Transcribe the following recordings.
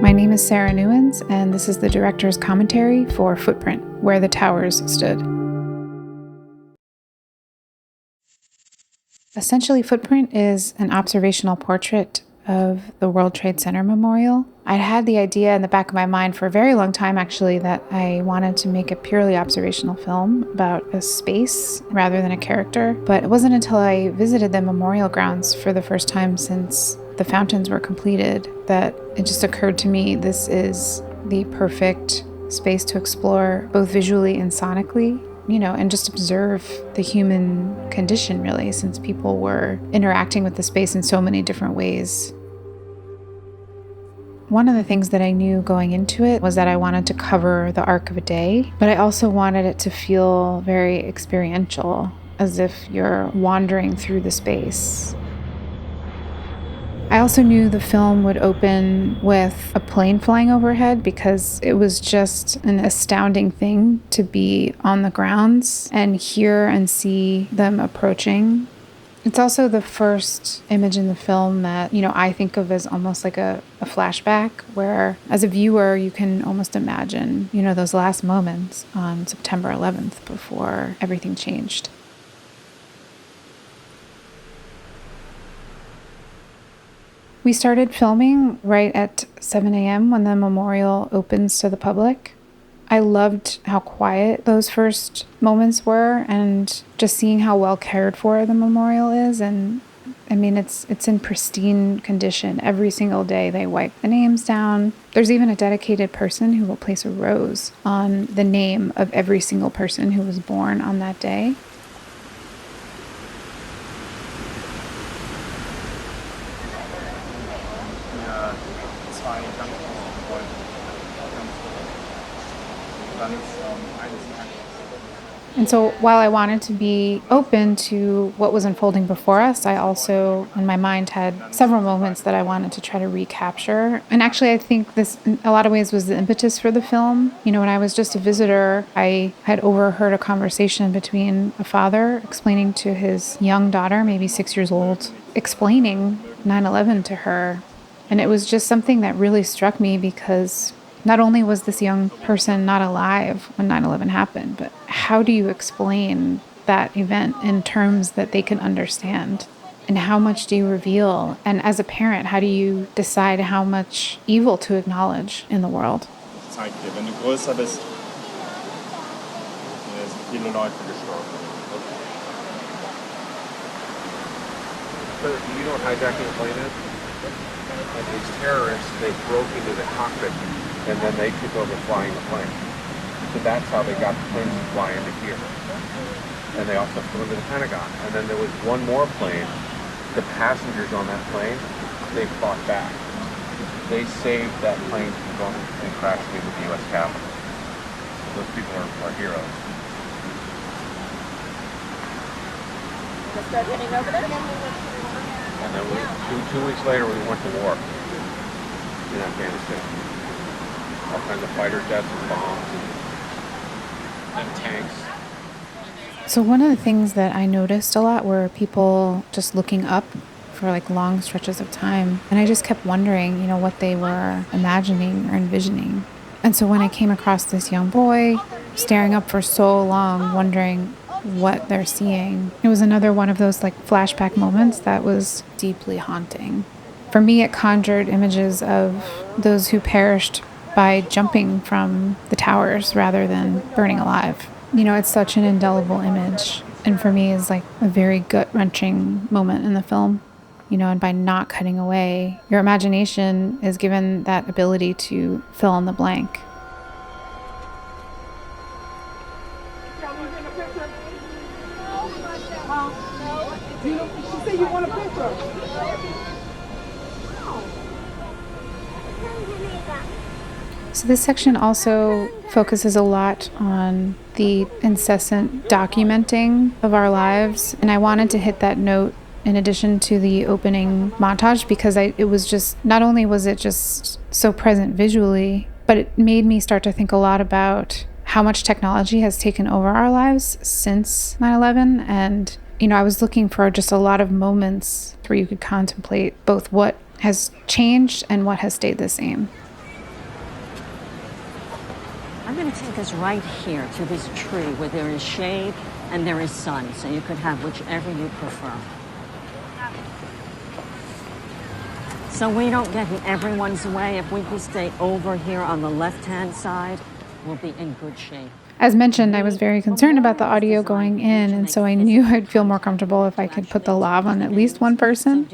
My name is Sara Newens, and this is the director's commentary for Footprint, Where the Towers Stood. Essentially, Footprint is an observational portrait of the World Trade Center Memorial. I'd had the idea in the back of my mind for a very long time, actually, that I wanted to make a purely observational film about a space rather than a character. But it wasn't until I visited the memorial grounds for the first time since the fountains were completed that it just occurred to me this is the perfect space to explore both visually and sonically, and just observe the human condition, really, since people were interacting with the space in so many different ways. One of the things that I knew going into it was that I wanted to cover the arc of a day, but I also wanted it to feel very experiential, as if you're wandering through the space. I also knew the film would open with a plane flying overhead because it was just an astounding thing to be on the grounds and hear and see them approaching. It's also the first image in the film that, I think of as almost like a flashback where, as a viewer, you can almost imagine, those last moments on September 11th before everything changed. We started filming right at 7 a.m. when the memorial opens to the public. I loved how quiet those first moments were and just seeing how well cared for the memorial is. And it's in pristine condition. Every single day they wipe the names down. There's even a dedicated person who will place a rose on the name of every single person who was born on that day. And so while I wanted to be open to what was unfolding before us, I also, in my mind, had several moments that I wanted to try to recapture. And actually, I think this, in a lot of ways, was the impetus for the film. When I was just a visitor, I had overheard a conversation between a father explaining to his young daughter, maybe 6 years old, explaining 9/11 to her. And it was just something that really struck me because not only was this young person not alive when 9/11 happened, but how do you explain that event in terms that they can understand? And how much do you reveal? And as a parent, how do you decide how much evil to acknowledge in the world? Zeig dir, wenn du größer bist, sind viele Leute gestorben. So you know what hijacking a plane is? Like these terrorists, they broke into the cockpit and then they took over flying the plane. So that's how they got the planes to fly into here. And they also flew into the Pentagon. And then there was one more plane. The passengers on that plane, they fought back. They saved that plane from going and crashing into the U.S. Capitol. Those people are heroes. Let's start heading over there. And then two weeks later, we went to war in Afghanistan. All kinds of fighter jets and bombs and tanks. So one of the things that I noticed a lot were people just looking up for long stretches of time. And I just kept wondering, what they were imagining or envisioning. And so when I came across this young boy staring up for so long, wondering what they're seeing, it was another one of those flashback moments that was deeply haunting. For me, it conjured images of those who perished by jumping from the towers rather than burning alive. It's such an indelible image. And for me, it's a very gut-wrenching moment in the film. And by not cutting away, your imagination is given that ability to fill in the blank. She said you want a picture. So this section also focuses a lot on the incessant documenting of our lives. And I wanted to hit that note in addition to the opening montage because it was just, not only was it just so present visually, but it made me start to think a lot about how much technology has taken over our lives since 9/11 and You know, I was looking for just a lot of moments where you could contemplate both what has changed and what has stayed the same. I'm going to take us right here to this tree where there is shade and there is sun, so you could have whichever you prefer. So we don't get in everyone's way. If we can stay over here on the left-hand side, we'll be in good shape. As mentioned, I was very concerned about the audio going in, and so I knew I'd feel more comfortable if I could put the lav on at least one person.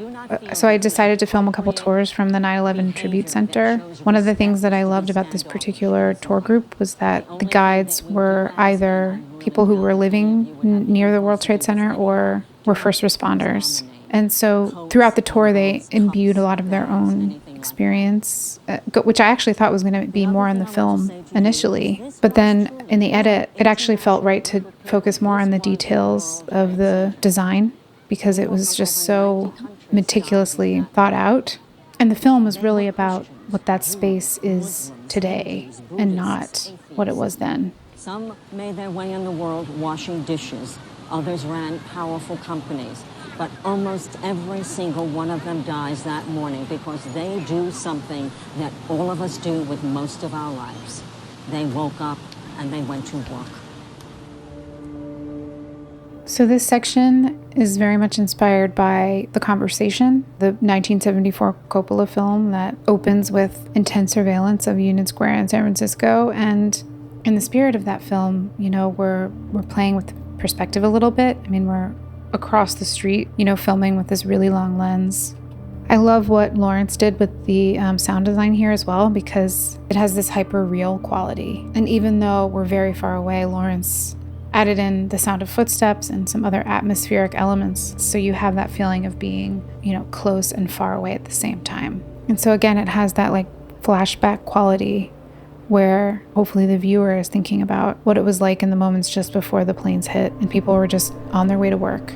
So I decided to film a couple tours from the 9/11 Tribute Center. One of the things that I loved about this particular tour group was that the guides were either people who were living near the World Trade Center or were first responders. And so throughout the tour, they imbued a lot of their own experience, which I actually thought was going to be more in the film initially. But then in the edit, it actually felt right to focus more on the details of the design because it was just so meticulously thought out. And the film was really about what that space is today and not what it was then. Some made their way in the world washing dishes. Others ran powerful companies. But almost every single one of them dies that morning because they do something that all of us do with most of our lives. They woke up and they went to work. So this section is very much inspired by The Conversation, the 1974 Coppola film that opens with intense surveillance of Union Square in San Francisco. And in the spirit of that film, you know, we're playing with perspective a little bit. I mean, we're across the street, you know, filming with this really long lens. I love what Lawrence did with the sound design here as well because it has this hyper-real quality. And even though we're very far away, Lawrence added in the sound of footsteps and some other atmospheric elements. So you have that feeling of being, you know, close and far away at the same time. And so again, it has that like flashback quality where hopefully the viewer is thinking about what it was like in the moments just before the planes hit and people were just on their way to work.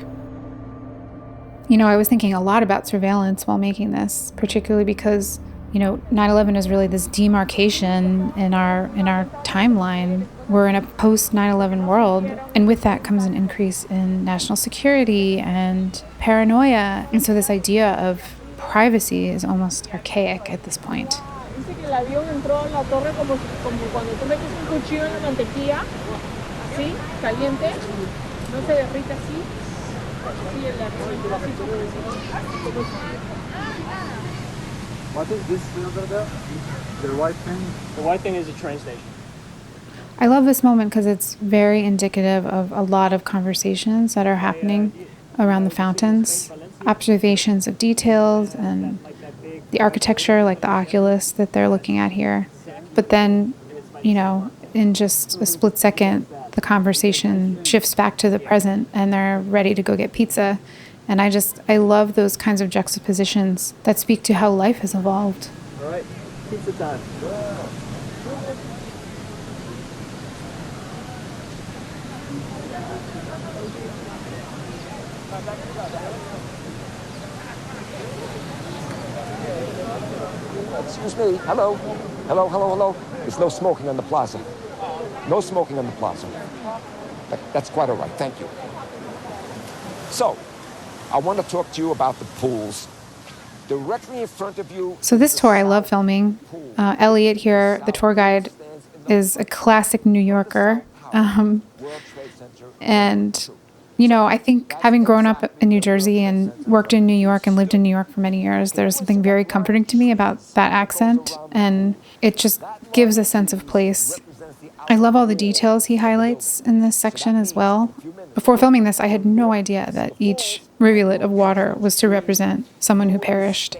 You know, I was thinking a lot about surveillance while making this, particularly because, you know, 9/11 is really this demarcation in our timeline. We're in a post 9/11 world, and with that comes an increase in national security and paranoia. And so this idea of privacy is almost archaic at this point. Dice que el avión entró a la torre como cuando tú metes un cuchillo en la mantequilla, así, caliente, no se derrite así. What is this over there? The white thing? The white thing is a train station. I love this moment because it's very indicative of a lot of conversations that are happening around the fountains, observations of details and the architecture, like the Oculus that they're looking at here. But then, you know, in just a split second, the conversation shifts back to the present and they're ready to go get pizza. And I love those kinds of juxtapositions that speak to how life has evolved. All right, pizza time. Excuse me. Hello. Hello, hello, hello. There's no smoking on the plaza. No smoking on the plaza. That's quite all right. Thank you. So, I want to talk to you about the pools. Directly in front of you. So this tour I love filming. Elliot here, the tour guide, is a classic New Yorker. And, you know, I think having grown up in New Jersey and worked in New York and lived in New York for many years, there's something very comforting to me about that accent. And it just gives a sense of place. I love all the details he highlights in this section as well. Before filming this, I had no idea that each rivulet of water was to represent someone who perished.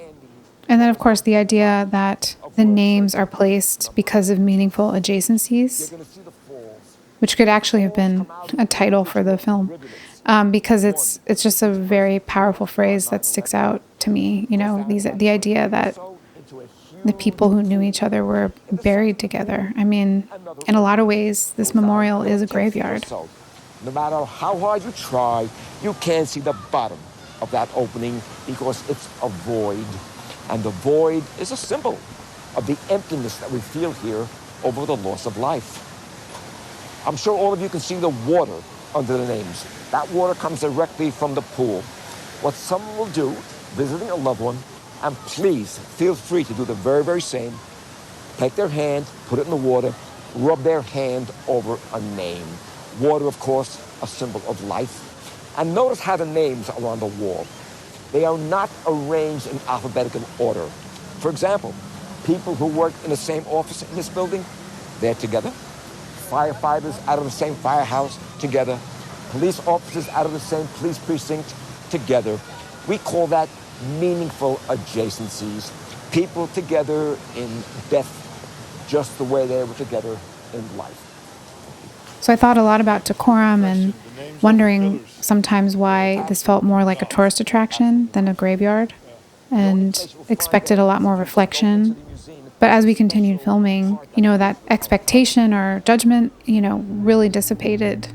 And then, of course, the idea that the names are placed because of meaningful adjacencies, which could actually have been a title for the film, because it's just a very powerful phrase that sticks out to me. You know, the idea that the people who knew each other were buried together. I mean, in a lot of ways, this memorial is a graveyard. No matter how hard you try, you can't see the bottom of that opening because it's a void. And the void is a symbol of the emptiness that we feel here over the loss of life. I'm sure all of you can see the water under the names. That water comes directly from the pool. What someone will do, visiting a loved one, and please feel free to do the very, very same. Take their hand, put it in the water, rub their hand over a name. Water, of course, a symbol of life. And notice how the names are on the wall. They are not arranged in alphabetical order. For example, people who work in the same office in this building, they're together. Firefighters out of the same firehouse, together. Police officers out of the same police precinct, together. We call that meaningful adjacencies. People together in death, just the way they were together in life. So I thought a lot about decorum and wondering sometimes why this felt more like a tourist attraction than a graveyard, and expected a lot more reflection. But as we continued filming, that expectation or judgment, really dissipated.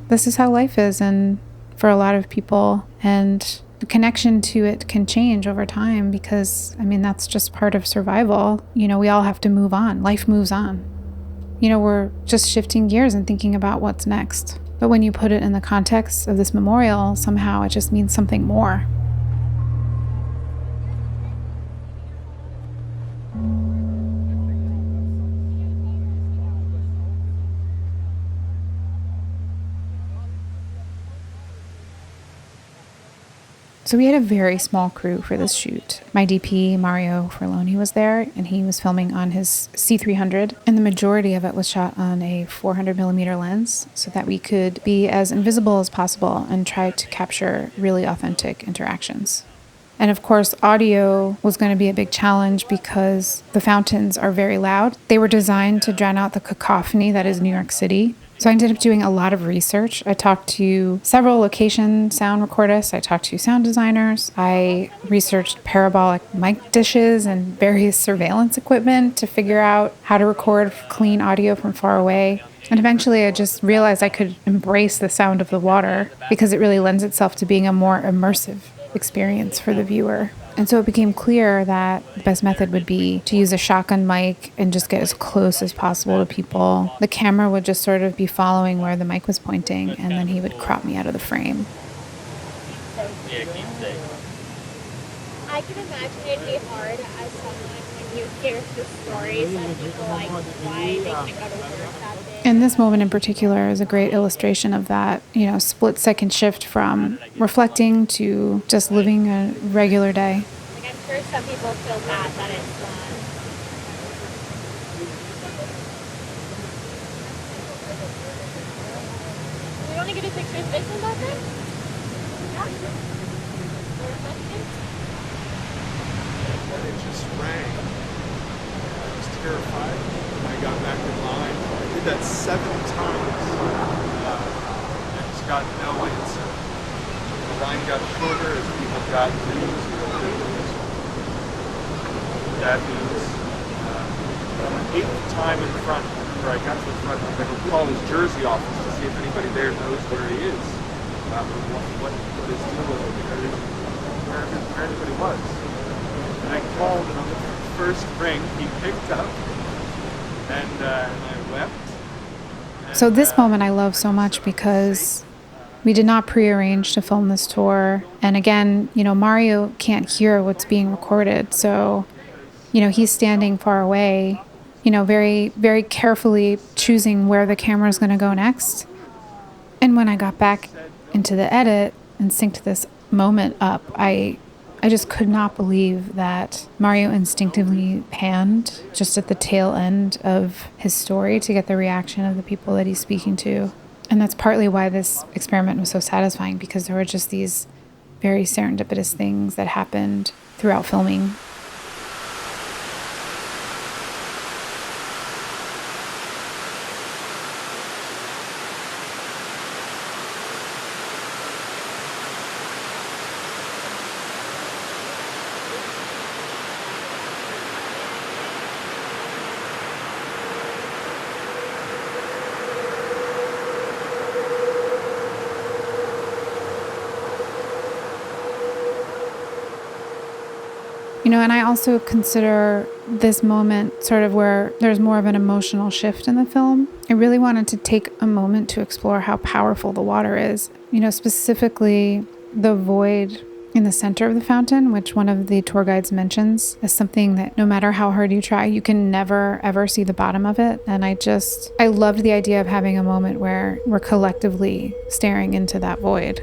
This is how life is, and for a lot of people, and the connection to it can change over time because, that's just part of survival. We all have to move on. Life moves on. We're just shifting gears and thinking about what's next. But when you put it in the context of this memorial, somehow it just means something more. So we had a very small crew for this shoot. My DP, Mario Forloni, was there, and he was filming on his C300, and the majority of it was shot on a 400mm lens so that we could be as invisible as possible and try to capture really authentic interactions. And of course, audio was going to be a big challenge because the fountains are very loud. They were designed to drown out the cacophony that is New York City. So I ended up doing a lot of research. I talked to several location sound recordists. I talked to sound designers. I researched parabolic mic dishes and various surveillance equipment to figure out how to record clean audio from far away. And eventually I just realized I could embrace the sound of the water because it really lends itself to being a more immersive experience for the viewer. And so it became clear that the best method would be to use a shotgun mic and just get as close as possible to people. The camera would just sort of be following where the mic was pointing, and then he would crop me out of the frame. I can imagine it'd be hard as someone when you hear the stories of people, like why they couldn't go to work that day. And this moment in particular is a great illustration of that, split-second shift from reflecting to just living a regular day. Like, I'm sure some people feel bad that it's not. We want to get a picture of this one, Doctor? It just rang. I was terrified. I got back in line. I did that 7 times. I just got no answer. The line got shorter as people got news. Bad news. 8th time in front. Remember, I got to the front. I'm going to call his Jersey office to see if anybody there knows where he is. What his deal was. Where everybody was. And I called, and on the first ring, he picked up, and I wept. So this moment I love so much because we did not pre-arrange to film this tour. And again, Mario can't hear what's being recorded. So, he's standing far away, very, very carefully choosing where the camera is going to go next. And when I got back into the edit and synced this moment up, I just could not believe that Mario instinctively panned just at the tail end of his story to get the reaction of the people that he's speaking to. And that's partly why this experiment was so satisfying, because there were just these very serendipitous things that happened throughout filming. And I also consider this moment sort of where there's more of an emotional shift in the film. I really wanted to take a moment to explore how powerful the water is, specifically the void in the center of the fountain, which one of the tour guides mentions as something that no matter how hard you try, you can never, ever see the bottom of it. And I loved the idea of having a moment where we're collectively staring into that void.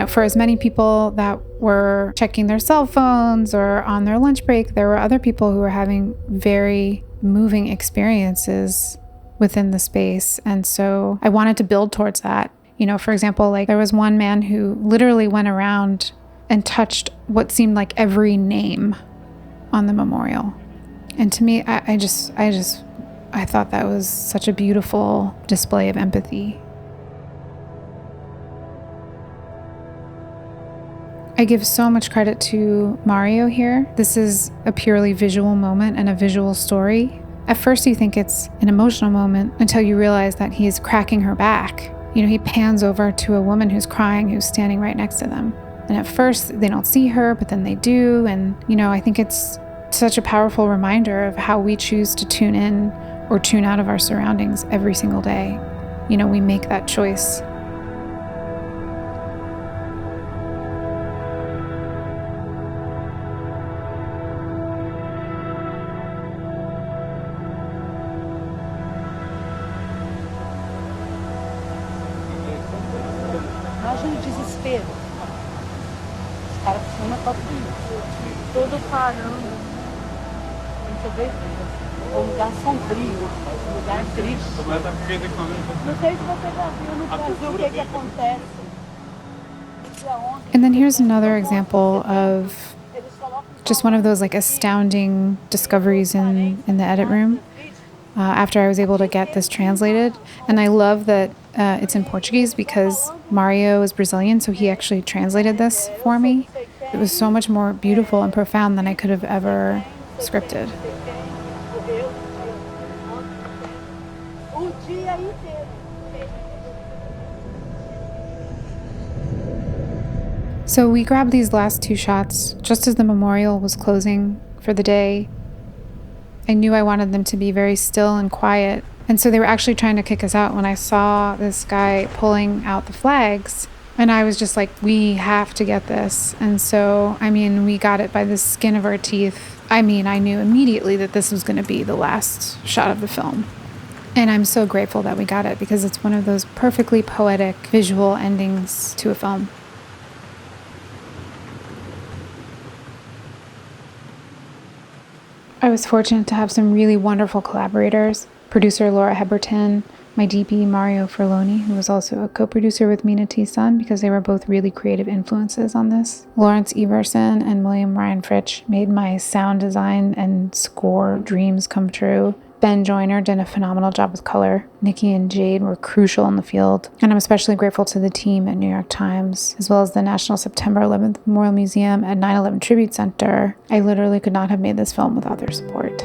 For as many people that were checking their cell phones or on their lunch break, there were other people who were having very moving experiences within the space. And so I wanted to build towards that. For example, there was one man who literally went around and touched what seemed like every name on the memorial. And to me, I thought that was such a beautiful display of empathy. I give so much credit to Mario here. This is a purely visual moment and a visual story. At first you think it's an emotional moment until you realize that he's cracking her back. He pans over to a woman who's crying, who's standing right next to them. And at first they don't see her, but then they do. And, I think it's such a powerful reminder of how we choose to tune in or tune out of our surroundings every single day. We make that choice. Imagina o desespero. Os caras filmam todo parando. Você vê? Um lugar sombrio, um lugar triste. Não sei se você já viu no Brasil o que acontece. And then here's another example of just one of those astounding discoveries in the edit room. After I was able to get this translated. And I love that it's in Portuguese because Mario is Brazilian, so he actually translated this for me. It was so much more beautiful and profound than I could have ever scripted. So we grabbed these last two shots just as the memorial was closing for the day. I knew I wanted them to be very still and quiet. And so they were actually trying to kick us out when I saw this guy pulling out the flags. And I was just like, we have to get this. And so, we got it by the skin of our teeth. I knew immediately that this was going to be the last shot of the film. And I'm so grateful that we got it because it's one of those perfectly poetic visual endings to a film. I was fortunate to have some really wonderful collaborators. Producer Laura Heberton, my DP Mario Ferloni, who was also a co-producer with Mina T. Sun because they were both really creative influences on this. Lawrence Everson and William Ryan Fritsch made my sound design and score dreams come true. Ben Joyner did a phenomenal job with color. Nikki and Jade were crucial in the field. And I'm especially grateful to the team at New York Times, as well as the National September 11th Memorial Museum and 9/11 Tribute Center. I literally could not have made this film without their support.